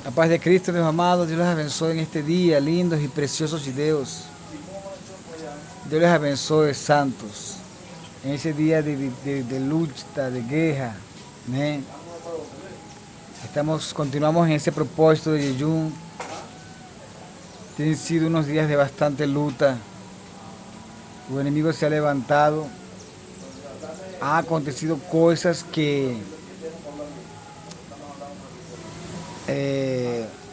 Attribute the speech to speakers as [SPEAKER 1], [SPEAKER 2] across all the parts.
[SPEAKER 1] La paz de Cristo, mis amados, Dios les abençoe en este día, lindos y preciosos de Dios. Dios les abençoe, santos, en ese día de lucha, de guerra. Amén. Continuamos en ese propósito de jejum. Tienen sido unos días de bastante lucha. Tu enemigo se ha levantado. Ha acontecido cosas que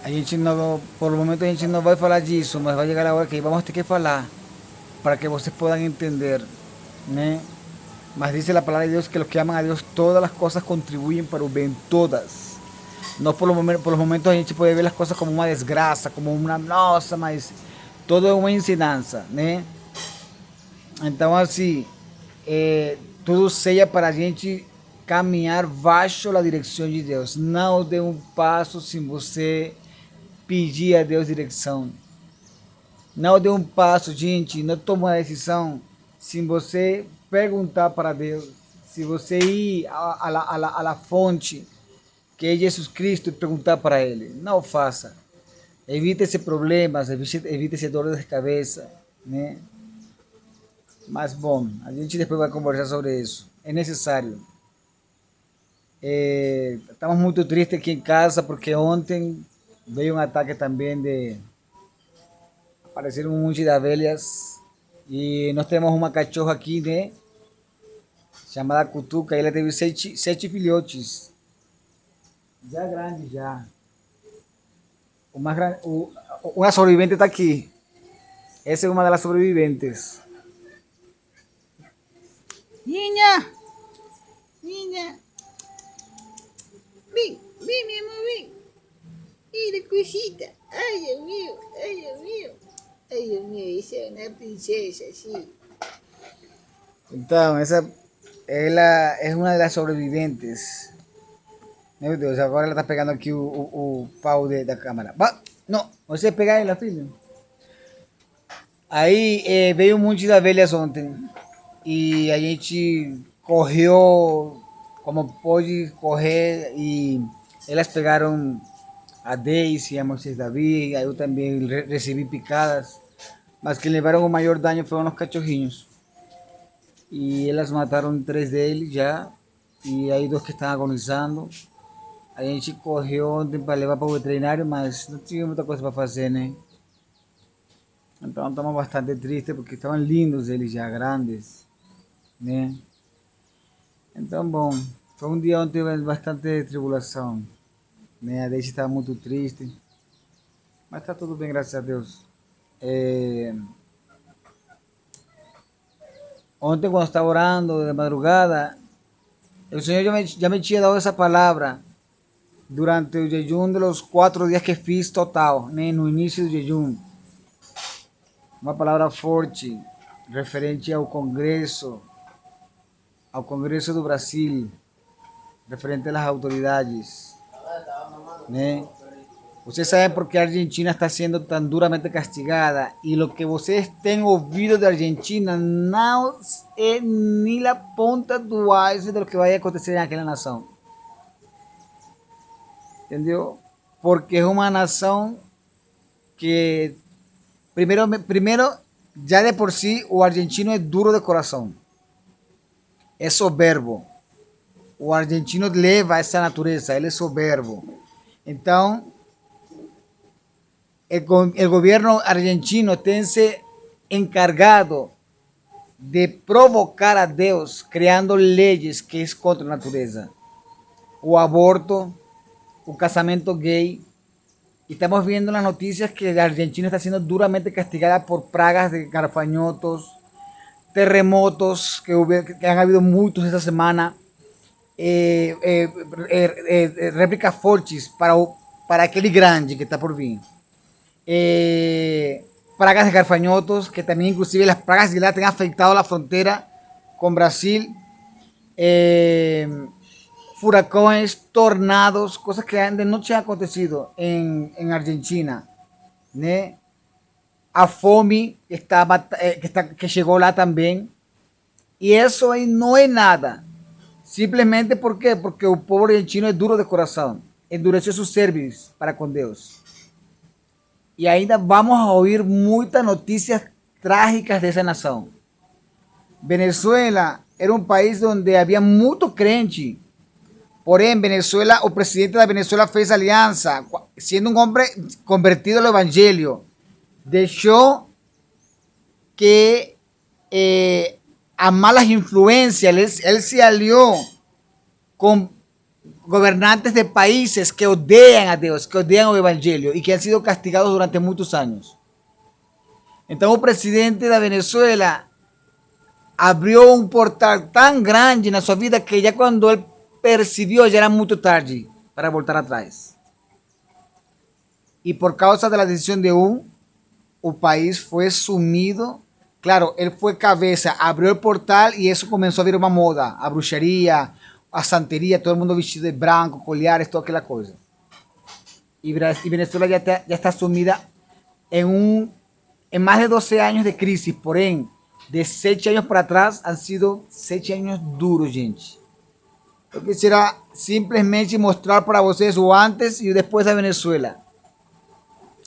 [SPEAKER 1] a gente não, por o momento a gente não vai falar disso, mas vai chegar a hora que vamos ter que falar para que vocês puedan entender, né? Mas dice la palabra de Dios que los que aman a Dios todas las cosas contribuyen para el bien, todas. No por los momentos a gente puede ver las cosas como una desgracia, como una nossa, mas todo es una ensinanza, né? Então assim, tudo seja para a gente caminhar baixo a direção de Deus. Não dê um passo sem você pedir a Deus direção. Não dê um passo, gente, não tome uma decisão sem você perguntar para Deus. Se você ir à la fonte, que é Jesus Cristo, e perguntar para Ele. Não faça. Evite esses problemas, evite esse dor de cabeça, né? Mas, bom, a gente depois vai conversar sobre isso. É necessário. Estamos muito tristes aqui em casa porque ontem veio um ataque também de... Apareceram um monte de abelhas e nós temos uma cachorra aqui, né? Chamada Cutuca. Ela teve sete filhotes. Já grande, já. O mais grande, uma sobrevivente está aqui. Essa é uma das sobreviventes.
[SPEAKER 2] Niña, niña, ven, ven, mi amor, ven. Mira, cosita. Ay, Dios mío, ay, Dios mío. Ay, Dios mío, esa es una princesa, sí.
[SPEAKER 1] Então, essa ela é uma das sobreviventes. Meu Deus, agora ela está pegando aqui o pau da câmera. Não, você pegar ela, filho. Aí veio um monte de abelhas ontem. E a gente correu como pôde correr e elas pegaram a Daisy, a Moisés Davi, eu também recebi picadas, mas que levaram o maior dano foram os cachorrinhos. E elas mataram três deles já, e aí dois que estão agonizando. A gente correu ontem para levar para o veterinário, mas não tinha muita coisa para fazer, né? Então estamos bastante tristes porque estavam lindos eles já, grandes, né? Então, bom, foi um dia onde tive bastante tribulação, né? A Daisy estava muito triste, mas está tudo bem, graças a Deus. Ontem, quando estava orando de madrugada, o Senhor já me tinha dado essa palavra durante o jejum de los 4 dias que fiz total, né? No início do jejum. Uma palavra forte, referente ao Congresso do Brasil, referente às autoridades, né? Vocês sabem por que a Argentina está sendo tão duramente castigada e o que vocês têm ouvido da Argentina não é nem a ponta do iceberg do que vai acontecer naquela nação. Entendeu? Porque é uma nação que, primeiro, já de por si, o argentino é duro de coração. É soberbo. O argentino leva essa natureza, ele é soberbo. Então, el gobierno argentino tem se encargado de provocar a Deus criando leyes que é contra a natureza. O aborto, o casamento gay. Y estamos viendo las noticias que la Argentina está siendo duramente castigada por pragas de garfañotos, terremotos que han habido muchos esta semana, réplicas fortes para aquele grande que está por vir. Pragas de garfañotos, que también inclusive las pragas de la han afectado la frontera con Brasil. Furacões, tornados, coisas que ainda não tinham acontecido em Argentina, né? A fome que chegou lá também. E isso aí não é nada. Simplesmente por quê? Porque o povo argentino é duro de coração. endureció su servicio para con Dios. Y ainda vamos a oír muchas noticias trágicas de esa nación. Venezuela era un país donde había mucho crente. Porém, Venezuela, o presidente de Venezuela fez alianza, siendo un hombre convertido al evangelio. Dejó que a malas influencias, él se alió con gobernantes de países que odian a Dios, que odian el evangelio y que han sido castigados durante muchos años. Entonces, el presidente de Venezuela abrió un portal tan grande en su vida que ya cuando él percibió ya era muy tarde para voltar atrás. Y por causa de la decisión de el país fue sumido. Claro, él fue cabeza, abrió el portal y eso comenzó a ver una moda, a brujería, a santería, todo el mundo vestido de blanco, collares, toda aquella cosa. Y Venezuela ya está sumida en más de 12 años de crisis, porém, de 7 años para atrás han sido 7 años duros, gente. Yo quisiera simplesmente mostrar para ustedes o antes y después de Venezuela.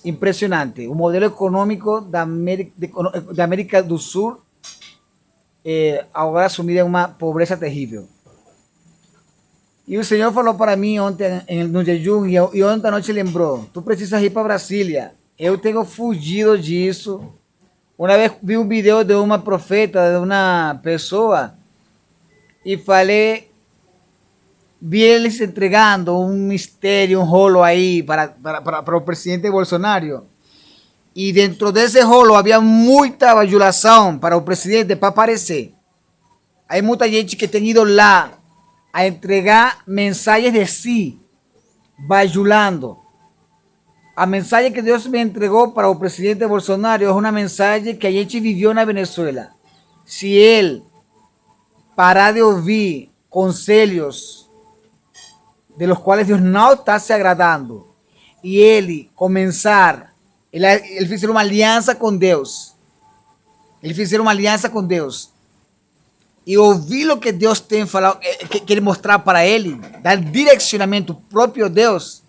[SPEAKER 1] Impresionante. Un modelo económico de América do Sur ahora sumida en una pobreza terrible. Y el Señor falou para mí ontem no jejum e ontem à noite lembrou: tu precisas ir para Brasília. Eu tenho fugido disso. Uma vez vi um vídeo de uma profeta, de uma pessoa, e falei, vi eles entregando um mistério, um rolo aí para o presidente Bolsonaro. E dentro desse rolo havia muita bajulação para o presidente para aparecer. Há muita gente que tem ido lá a entregar mensajes de sí, bajulando. A mensaje que Dios me entregó para el presidente Bolsonaro es una mensaje que a gente vivió en Venezuela. Si él parar de oír consejos de los cuales Dios no está se agradando y él comenzar, él hizo una alianza con Dios. Él hizo una alianza con Dios. E ouvir o que Deus tem falado, que ele mostrar para ele, dar direcionamento próprio Deus,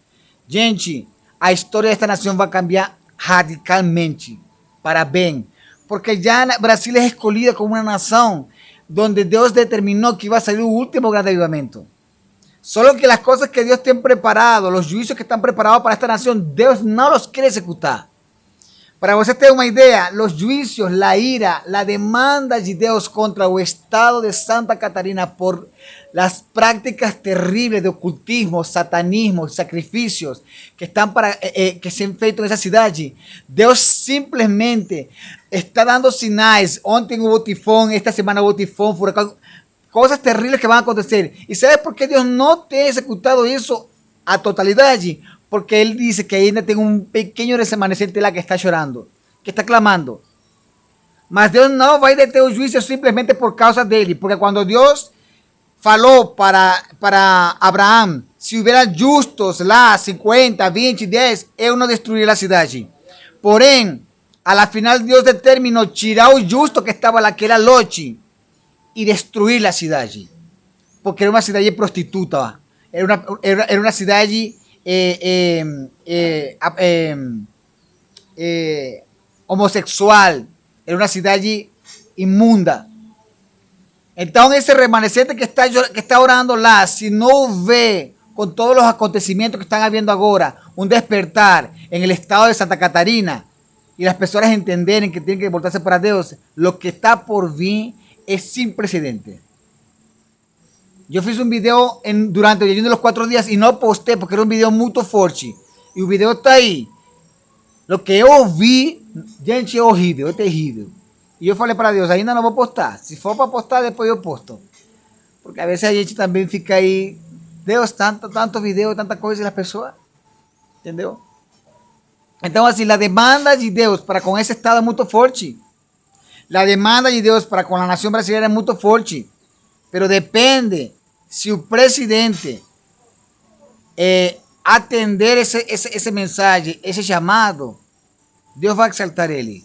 [SPEAKER 1] gente, a história desta nação vai cambiar radicalmente para bem, porque já Brasil é escolhida como uma nação onde Deus determinou que vai sair o último grande avivamento. Solo que as coisas que Deus tem preparado, os juízos que estão preparados para esta nação, Deus não os quer executar. Para você ter uma ideia, os juízos, a ira, a demanda de Deus contra o estado de Santa Catarina por as práticas terríveis de ocultismo, satanismo, sacrifícios que estão que se han feito nessa cidade, Deus simplesmente está dando sinais. Ontem hubo tifón, esta semana hubo tifón, furacão, coisas terríveis que vão acontecer. E sabe por que Deus não tem executado isso a totalidade? Porque él dice que ainda tem un pequeño remanescente lá que está llorando, que está clamando. Mas Deus não vai deter o juízo simplesmente por causa dele. Porque quando Deus falou para Abraão, se hubiera justos lá, 50, 20, 10, eu não destruiria a cidade. Porém, a la final Deus determinou tirar o justo que estava lá, que era Lot, e destruir a cidade. Porque era uma cidade prostituta. Era uma cidade homosexual, era una ciudad inmunda. Entonces ese remanescente que está orando lá, si no ve con todos los acontecimientos que están habiendo ahora, un despertar en el estado de Santa Catarina y las personas entender que tienen que voltarse para Dios, lo que está por vir es sin precedente. Yo fiz un video durante el ayuno de los 4 días y no posté porque era un video muy fuerte. Y el video está ahí. Lo que yo vi, gente, es horrible, es terrible. Y yo falei para Dios, ainda no voy a postar. Si for para postar, después yo posto. Porque a veces a gente también fica ahí, Deus, tanto video, tanta coisa das pessoas. Entendeu? Então, assim, a demanda de Deus para com esse estado é muito forte. A demanda de Deus para com a nação brasileira é muito forte. Pero depende se o presidente atender esse mensagem, esse chamado, Deus vai exaltar ele.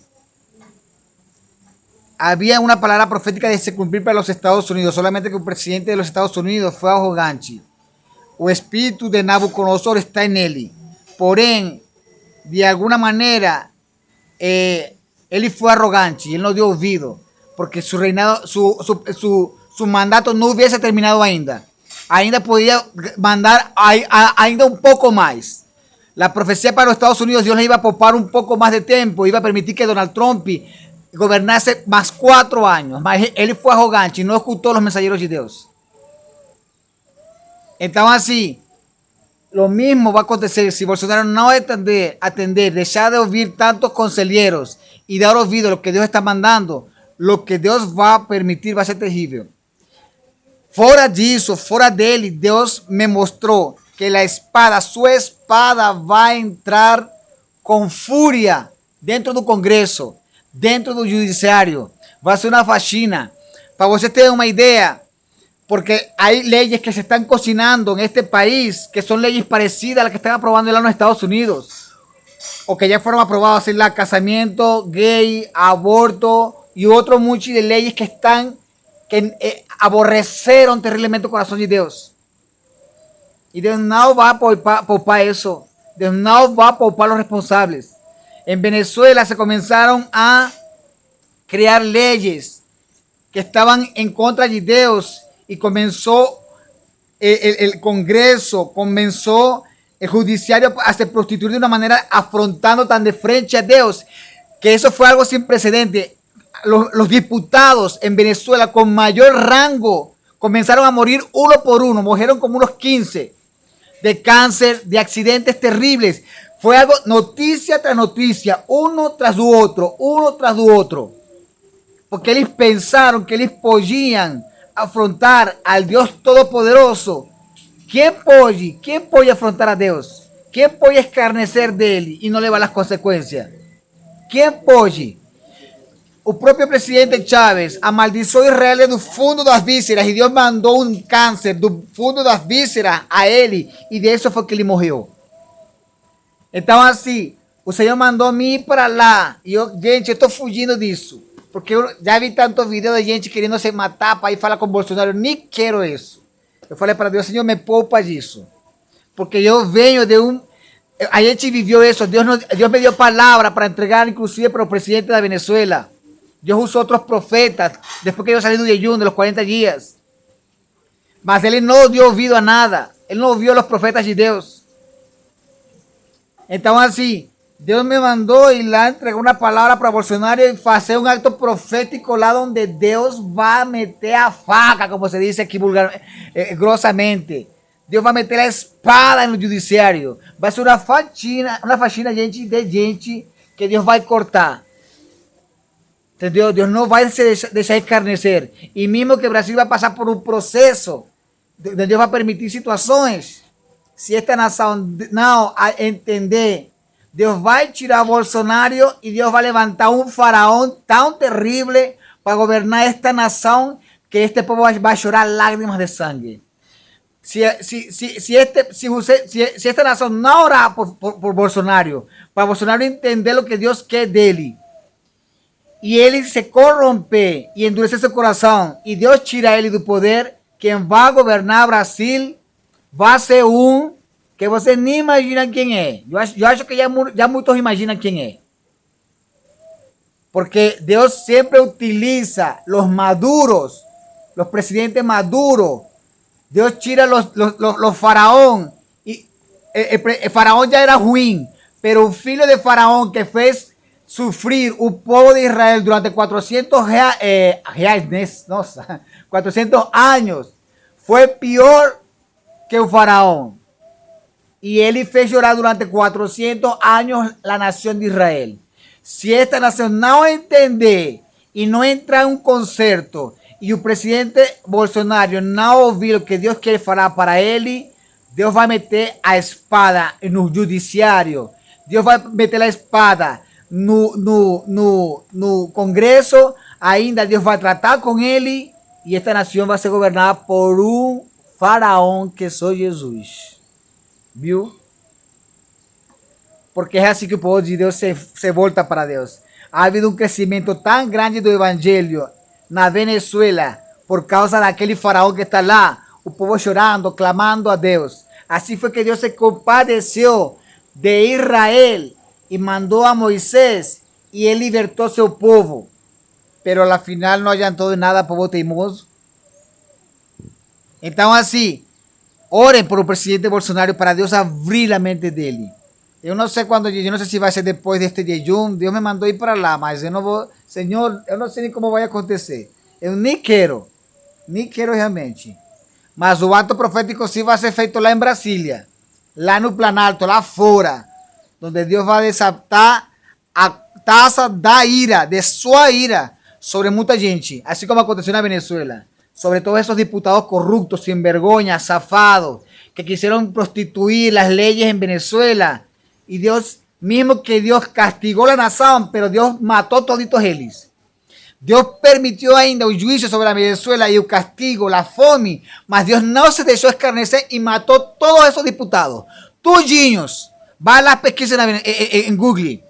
[SPEAKER 1] Había una palabra profética de se cumplir para los Estados Unidos, solamente que el presidente de los Estados Unidos fue arrogante. o espíritu de Nabucodonosor está en él. Porém, de alguna manera, él fue arrogante y él no dio oído, porque su reinado, su mandato no hubiese terminado ainda. Ainda podía mandar ainda un poco más. La profecía para los Estados Unidos, Dios le iba a popar un poco más de tiempo, iba a permitir que Donald Trump gobernase más 4 años. Mas él fue arrogante y no escuchó los mensajeros de Dios. Entonces así, lo mismo va a acontecer si Bolsonaro no atender, dejar de oír tantos conselheiros y dar oído a lo que Dios está mandando. Lo que Deus vai permitir vai ser terrível. Fora disso, fora dele, Deus me mostrou que a espada, sua espada vai entrar com fúria dentro do Congresso, dentro do Judiciário. Vai ser uma faxina. Para você ter uma ideia, porque hay leyes que se están cocinando en este país que son leyes parecidas a las que están aprobando en los Estados Unidos o que ya fueron aprobadas, así la casamiento gay, aborto y otros muchos de leyes que están que aborreceron terriblemente el corazón de Dios. Y Dios no va a poupar eso. Dios no va a poupar los responsables. En Venezuela se comenzaron a crear leyes que estaban en contra de Dios y comenzó el Congreso, comenzó el judiciario a se prostituir de una manera afrontando tan de frente a Dios, que eso fue algo sin precedente. Los diputados en Venezuela con mayor rango comenzaron a morir uno por uno, murieron como unos 15 de cáncer, de accidentes terribles. Fue algo noticia tras noticia, uno tras otro, porque ellos pensaron que ellos podían afrontar al Dios Todopoderoso. ¿Quién puede afrontar a Dios? ¿Quién puede escarnecer de él y no le va las consecuencias? ¿Quién puede? El propio presidente Chávez amaldiçou Israel do fundo das vísceras e Deus mandou um câncer do fundo das vísceras a ele e de isso foi que ele morreu. Então assim, o Senhor mandou me ir para lá e eu, gente, eu estou fugindo disso. Porque eu já vi tantos vídeos de gente querendo se matar para ir falar com Bolsonaro. Eu nem quero isso. Eu falei para Deus, Senhor, me poupa disso. Porque eu venho de a gente viveu isso. Deus me deu palavra para entregar, inclusive, para o presidente da Venezuela. Deus usou outros profetas, depois que eu saí do jejum, de los 40 dias. Mas ele não deu ouvido a nada. Ele não ouviu os profetas de Deus. Então, assim, Deus me mandou ir lá, entregar uma palavra para Bolsonaro e fazer um acto profético lá onde Deus vai meter a faca, como se diz aqui grossamente. Deus vai meter a espada no judiciário. Vai ser uma faxina, gente, de gente que Deus vai cortar. Entendeu? Deus não vai se deixar escarnecer. E mesmo que o Brasil vai passar por um processo, Deus vai permitir situações. Se esta nação não entender, Deus vai tirar Bolsonaro e Deus vai levantar um faraó tão terrível para governar esta nação que este povo vai chorar lágrimas de sangue. Se esta nação não orar por Bolsonaro, para Bolsonaro entender o que Deus quer dele, e ele se corromper e endurecer seu coração, e Deus tira ele do poder, quem vai governar Brasil vai ser que você nem imagina quem é. Eu acho que já muitos imaginam quem é. Porque Deus sempre utiliza os maduros, os presidentes maduros. Deus tira los faraón. E el faraón já era ruim, pero o filho de faraón que fez sufrir o povo de Israel durante 400 anos foi pior que o faraón. Y él fez llorar durante 400 años la nación de Israel. Si esta nación no entender y no entra en un concerto y el presidente Bolsonaro no ouvir lo que Dios quiere hacer para él, Dios va a meter a espada en el judiciario. Dios va a meter a espada no Congreso. Ainda Dios va a tratar con él y esta nación va a ser gobernada por un faraón que soy Jesús. Viu? Porque é assim que o povo de Deus se volta para Deus. Ha havido um crescimento tão grande do evangelho na Venezuela por causa daquele faraó que está lá, o povo chorando, clamando a Deus. Así fue que Dios se compadeció de Israel y mandó a Moisés y él libertó a su pueblo. Pero al final no allantó de nada, pueblo teimoso. Entonces así, oren por el presidente Bolsonaro para Dios abrir la mente de él. Yo no sé cuándo, yo no sé si va a ser después de este jejum. Dios me mandó ir para lá, mas yo no voy, Señor, eu não sei nem como vai acontecer. Eu nem quero realmente. Mas o ato profético sim vai ser feito lá em Brasília, lá no Planalto, lá fora, onde Deus vai desatar a taça da ira, de sua ira, sobre muita gente, assim como aconteceu na Venezuela, sobre todos esos diputados corruptos, sin vergüenza, zafados, que quisieron prostituir las leyes en Venezuela, y Dios, mismo que Dios castigó la nación, pero Dios mató toditos eles. Dios permitió ainda el juicio sobre la Venezuela y el castigo, la fome, mas Dios no se dejó escarnecer y mató todos esos diputados. Tudinhos. Va a las pesquisas en Google.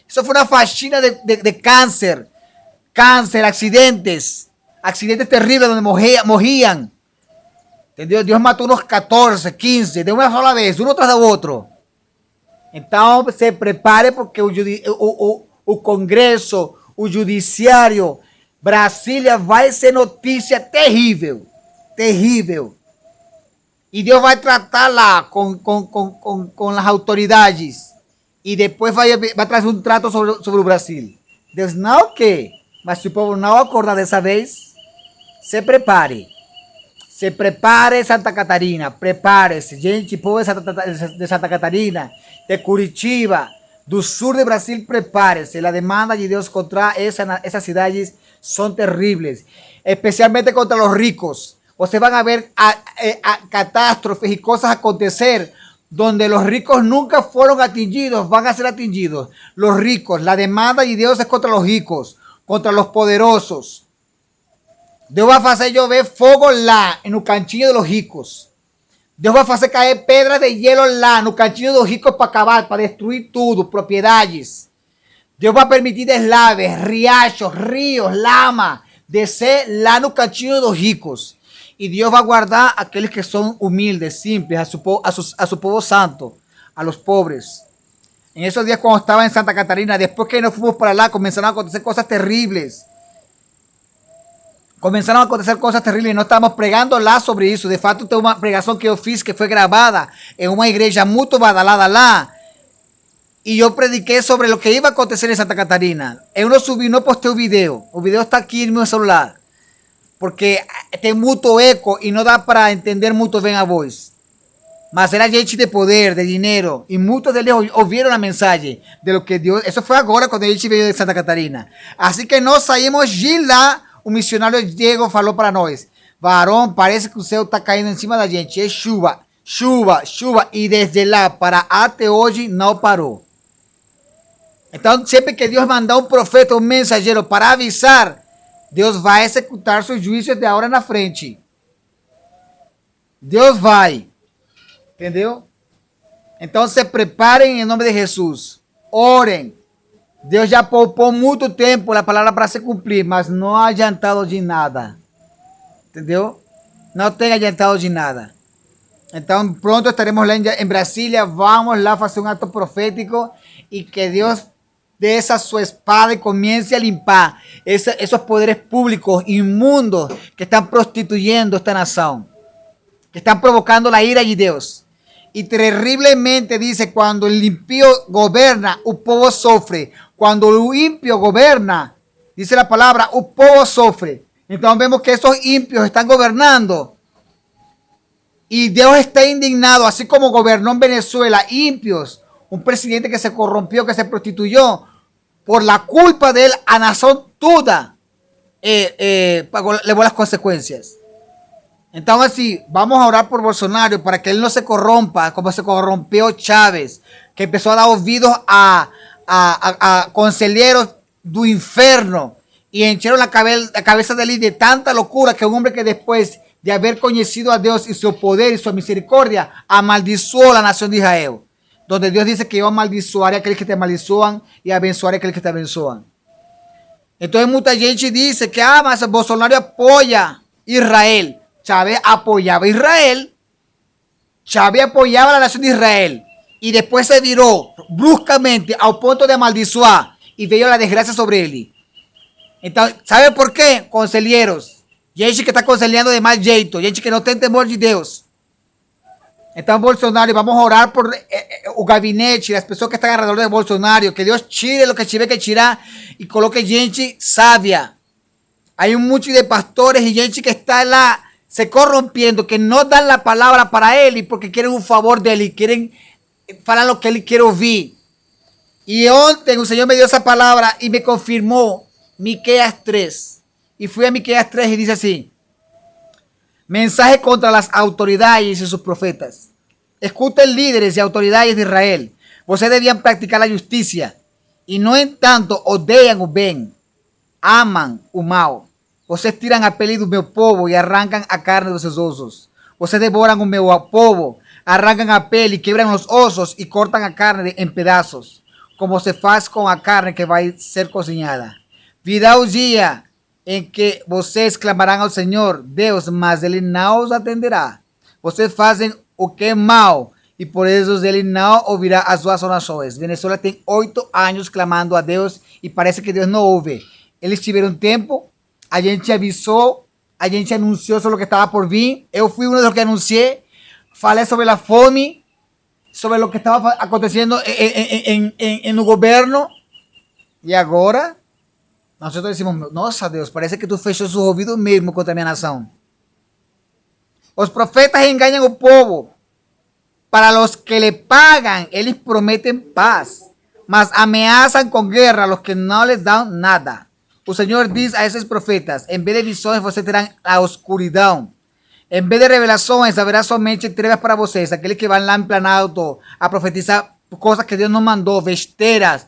[SPEAKER 1] Eso fue una faxina de cáncer. Cáncer, accidentes. Accidentes terribles donde morían. ¿Entendió? Dios mató unos 14, 15, de una sola vez, uno tras otro. Entonces se prepare porque el Congreso, o judiciário, Brasília vai ser notícia terrível. Terrível. E Deus vai tratar lá com as autoridades. E depois vai trazer um trato sobre o Brasil. Deus não quer. Mas se o povo não acordar dessa vez, se prepare. Se prepare, Santa Catarina. Prepare-se. Gente, povo de Santa Catarina, de Curitiba, do sur de Brasil, prepárese. La demanda de Dios contra esas ciudades son terribles, especialmente contra los ricos. Ustedes van a ver catástrofes y cosas acontecer donde los ricos nunca fueron atingidos, van a ser atingidos. Los ricos, la demanda de Dios es contra los ricos, contra los poderosos. Dios va a hacer llover fuego lá, en el canchillo de los ricos. Deus vai fazer cair pedras de hielo lá no cantinho dos ricos para acabar, para destruir tudo, propriedades. Deus vai permitir deslaves, riachos, rios, lama, descer lá no cantinho dos ricos. E Deus vai guardar aqueles que são humildes, simples, a su povo santo, a los pobres. En esos días cuando estaba en Santa Catarina, después que nos fuimos para allá, comenzaron a acontecer cosas terribles. Comenzaron a acontecer cosas terribles. No estamos pregando lá sobre isso. De fato, tem uma pregação que eu fiz que foi gravada em uma igreja muito badalada lá. E eu prediquei sobre o que iba a acontecer em Santa Catarina. Eu não subi, não postei o vídeo. O vídeo está aqui no meu celular. Porque tem muito eco e não dá para entender muito bem a voz. Mas era gente de poder, de dinheiro. E muitos deles ouviram a mensagem de lo que Deus. Isso foi agora quando a gente veio de Santa Catarina. Assim que nós saímos de lá. O missionário Diego falou para nós: varão, parece que o céu está caindo em cima da gente. É chuva, chuva, chuva. E desde lá para até hoje não parou. Então, sempre que Deus mandar um profeta, um mensageiro para avisar, Deus vai executar seus juízos de agora na frente. Deus vai. Entendeu? Então, se preparem em nome de Jesus. Orem. Deus já poupou muito tempo a palavra para se cumprir, mas não ha adiantado de nada. Entendeu? Não tem adiantado de nada. Então, pronto estaremos lá em Brasília. Vamos lá fazer um ato profético e que Deus dê essa sua espada e comece a limpar esos poderes públicos inmundos que estão prostituyendo esta nação, que estão provocando a ira de Deus. Y terriblemente dice, cuando el impío gobierna, el pueblo sufre. Cuando el impío gobierna, dice la palabra, el pueblo sufre. Entonces vemos que esos impios están gobernando. Y Dios está indignado, así como gobernó en Venezuela, impios, un presidente que se corrompió, que se prostituyó, por la culpa de él, a nación toda llevó las consecuencias. Entonces, sí, vamos a orar por Bolsonaro para que él no se corrompa como se corrompió Chávez, que empezó a dar oídos a conselheiros do inferno y encheron la cabeza de él de tanta locura que un hombre que después de haber conocido a Dios y su poder y su misericordia, amaldiçoó la nación de Israel, donde Dios dice que yo amaldiçoaré a aquellos que te amaldiçoan y abençoaré a aquellos que te abençoan. Entonces, mucha gente dice que mas Bolsonaro apoya a Israel. Chávez apoyaba a Israel Xavier apoyaba a la nación de Israel y después se viró bruscamente al punto de maldición y vio la desgracia sobre él. Entonces, ¿sabe por qué? Conselheiros. Gente que está conciliando de mal jeito, gente que no tem temor de Deus. Então, Bolsonaro, vamos a orar por o gabinete, as pessoas que estão alrededor de Bolsonaro, que Deus tire o que tiver que tirar e coloque gente sábia. Hay un mucho de pastores y gente que está lá se corrompiendo, que no dan la palabra para él y porque quieren un favor de él y quieren falar lo que él quiere oír. Y ontem el Señor me dio esa palabra y me confirmó Miqueas 3. Y fui a Miqueas 3 y dice así: mensaje contra las autoridades y sus profetas. Escuchen líderes y autoridades de Israel. Ustedes debían practicar la justicia y no en tanto odian o bien, aman o mal. Vocês tiram a pele do meu povo e arrancam a carne dos seus ossos. Vocês devoram o meu povo, arrancam a pele, quebram os ossos e cortam a carne em pedaços, como se faz com a carne que vai ser cozinhada. Virá o dia em que vocês clamarão ao Senhor Deus, mas Ele não os atenderá. Vocês fazem o que é mal e por isso Ele não ouvirá as suas orações. Venezuela tem 8 anos clamando a Deus e parece que Deus não ouve. Eles tiveram tempo. A gente avisou, a gente anunciou sobre o que estava por vir. Eu fui um dos que anunciei. Falei sobre a fome, sobre o que estava acontecendo no governo. E agora, nós decimos, nossa Deus, parece que tu fechou seus ouvidos mesmo contra a minha nação. Os profetas enganam o povo. Para os que le pagan, eles prometem paz, mas ameaçam com guerra a los que não les dão nada. O Senhor diz a esses profetas: em vez de visões, vocês terão a escuridão. Em vez de revelações, haverá somente trevas para vocês. Aqueles que vão lá em Planalto a profetizar coisas que Deus não mandou, besteiras,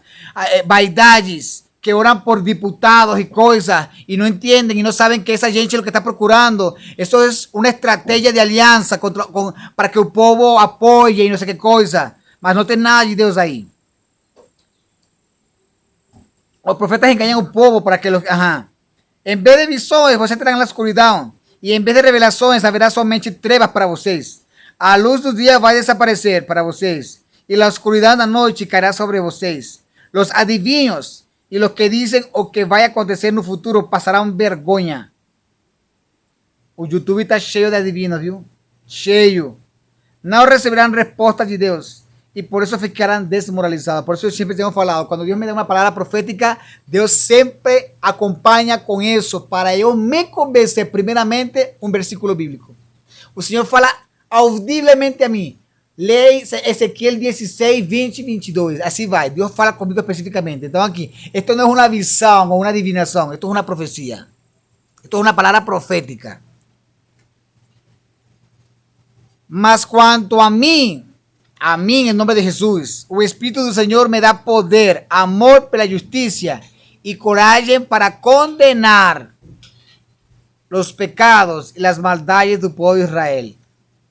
[SPEAKER 1] vaidades, que oram por diputados e coisas, e não entendem e não sabem que essa gente é o que está procurando. Isso é uma estratégia de aliança para que o povo apoie e não sei que coisa. Mas não tem nada de Deus aí. Os profetas engañan al povo para que los... En vez de visões, vocês terão a escuridão. E em vez de revelações, haverá somente trevas para vocês. A luz do dia vai desaparecer para vocês. E a escuridão da noite cairá sobre vocês. Os adivinhos e os que dizem o que vai acontecer no futuro passarão vergonha. O YouTube está cheio de adivinhos, viu? Cheio. Não receberão resposta de Deus. Y por eso ficarán desmoralizados. Por eso yo siempre tengo falado, cuando Dios me da una palabra profética, Dios siempre acompaña con eso para yo me convencer primeramente un versículo bíblico. El Señor fala audiblemente a mí. Lei Ezequiel 16, 20 y 22. Así va. Dios fala conmigo específicamente. Entonces aquí, esto no es una visión o una adivinación. Esto es una profecía. Esto es una palabra profética. Mas cuanto a mí, en nombre de Jesús, el Espíritu del Señor me da poder, amor para la justicia y coraje para condenar los pecados y las maldades del pueblo de Israel.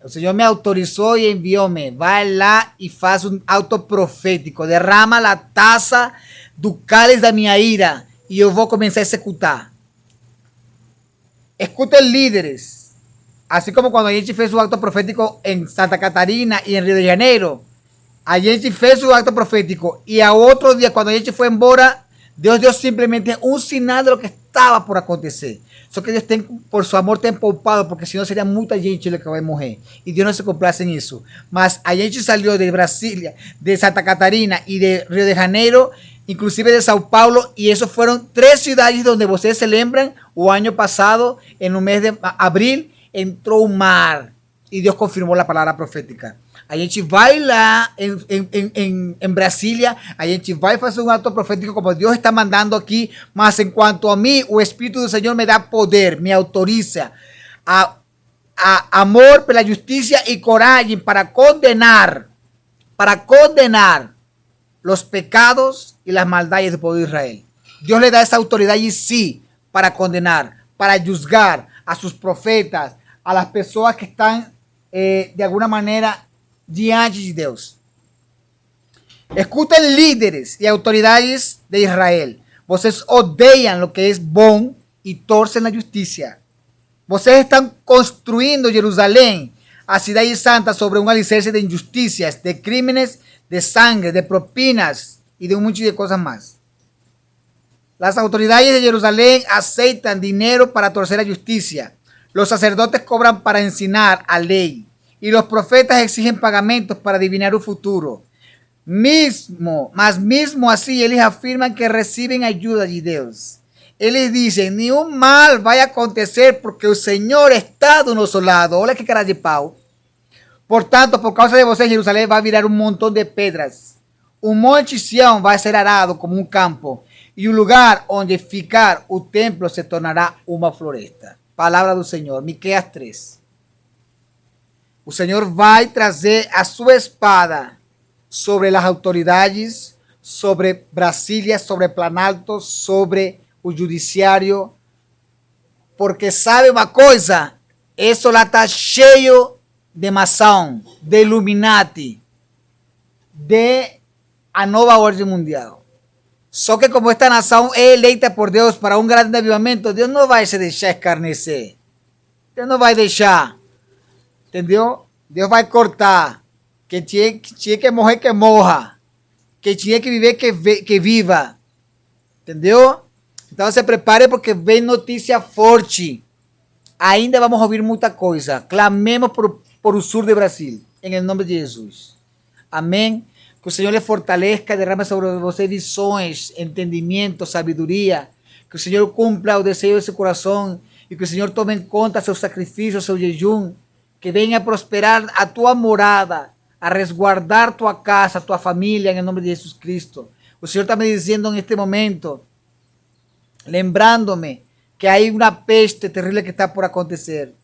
[SPEAKER 1] El Señor me autorizó y envióme. Va lá y faz un auto profético. Derrama la taza do cálice da minha ira y yo voy a comenzar a ejecutar. Escuchen líderes. Así como cuando a gente fez o acto profético en Santa Catarina y en Río de Janeiro, a gente fez o acto profético y a otro día cuando a gente fue embora, Dios dio simplemente un sinal de lo que estaba por acontecer. Só que Dios tem, por su amor tem poupado, porque senão seria muita gente que vai morrer. E Deus não se complace nisso. Mas a gente saiu de Brasília, de Santa Catarina e de Rio de Janeiro, inclusive de São Paulo, e essas foram 3 cidades onde vocês se lembram, o ano passado, no mês de abril, entrou o mar e Deus confirmou a palavra profética. A gente vai lá em Brasília, a gente vai fazer um ato profético como Deus está mandando aqui, mas enquanto a mim, o Espírito do Senhor me dá poder, me autoriza a amor pela justiça e coragem para condenar os pecados e as maldades do povo de Israel. Deus le dá essa autoridade, sim, para condenar, para juzgar a sus profetas, a las pessoas que estão, de alguma maneira, diante de Deus. Escutem líderes e autoridades de Israel. Vocês odeiam o que é bom e torcem a justiça. Vocês estão construindo Jerusalém a ciudad y santa sobre un alicerce de injusticias, de crímenes, de sangre, de propinas y de un mucho de cosas más. Las autoridades de Jerusalén aceitan dinero para torcer la justicia. Los sacerdotes cobran para ensinar a ley. Y los profetas exigen pagamentos para adivinar un futuro. Mismo así, ellos afirman que reciben ayuda de Dios. Ellos dicen, ni un mal vaya a acontecer porque el Señor está de nuestro lado. Olha que cara de pau. Por tanto, por causa de vocês, Jerusalén va a virar un montón de pedras. Un monte Sião va a ser arado como un campo. Y un lugar donde ficar el templo se tornará una floresta. Palabra del Señor. Miqueas 3. El Señor va a traer a su espada sobre las autoridades, sobre Brasilia, sobre Planalto, sobre el judiciario, porque sabe una cosa, eso lá está cheio de maçom, de Illuminati, de a nova orden mundial. Só que como esta nação é eleita por Deus para um grande avivamento, Deus não vai se deixar escarnecer. Deus não vai deixar. Entendeu? Deus vai cortar. Que tinha que morrer, que morra. Que tinha que viver, que viva. Entendeu? Então se prepare porque vem notícia forte. Ainda vamos ouvir muita coisa. Clamemos por o sul de Brasil. Em nome de Jesus. Amém. Que o Senhor lhe fortaleça, derrame sobre você visões, entendimento, sabedoria. Que o Senhor cumpra o desejo de seu coração. E que o Senhor tome em conta seu sacrifício, seu jejum. Que venha prosperar a tua morada, a resguardar tua casa, tua família, em nome de Jesus Cristo. O Senhor está me dizendo neste momento, lembrando-me, que há uma peste terrível que está por acontecer.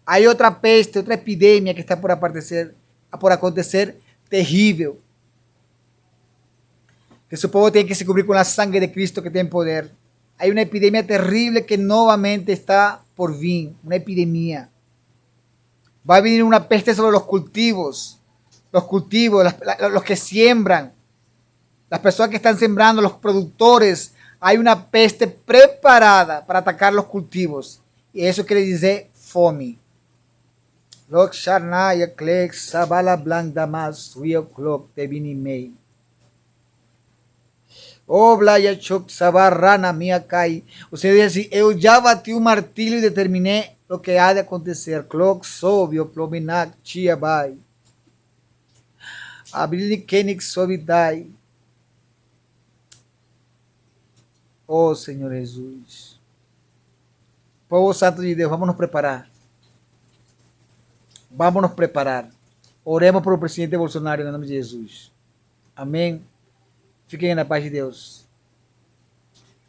[SPEAKER 1] Há outra peste, outra epidemia que está por acontecer terrível. Que su pueblo tiene que se cubrir con la sangre de Cristo que tiene poder. Hay una epidemia terrible que nuevamente está por vir. Una epidemia. Va a venir una peste sobre los cultivos. Los que siembran. Las personas que están sembrando, los productores. Hay una peste preparada para atacar los cultivos. Y eso quiere decir fome. Lok Sharnaya Klek Sabala Blanc Damas Rio Clock de Vinimei. Oh, Blaya Chok Sabarrana Mia Kai. Você diz assim, eu já bati o martilho e determinei o que há de acontecer. Clock Sobio Plominac Chiabai. Abril Kenik Sobidai. Oh, Senhor Jesus. Povo Santo de Deus, vamos nos preparar. Vamos nos preparar. Oremos por o presidente Bolsonaro em nome de Jesus. Amém. Fiquem na paz de Deus.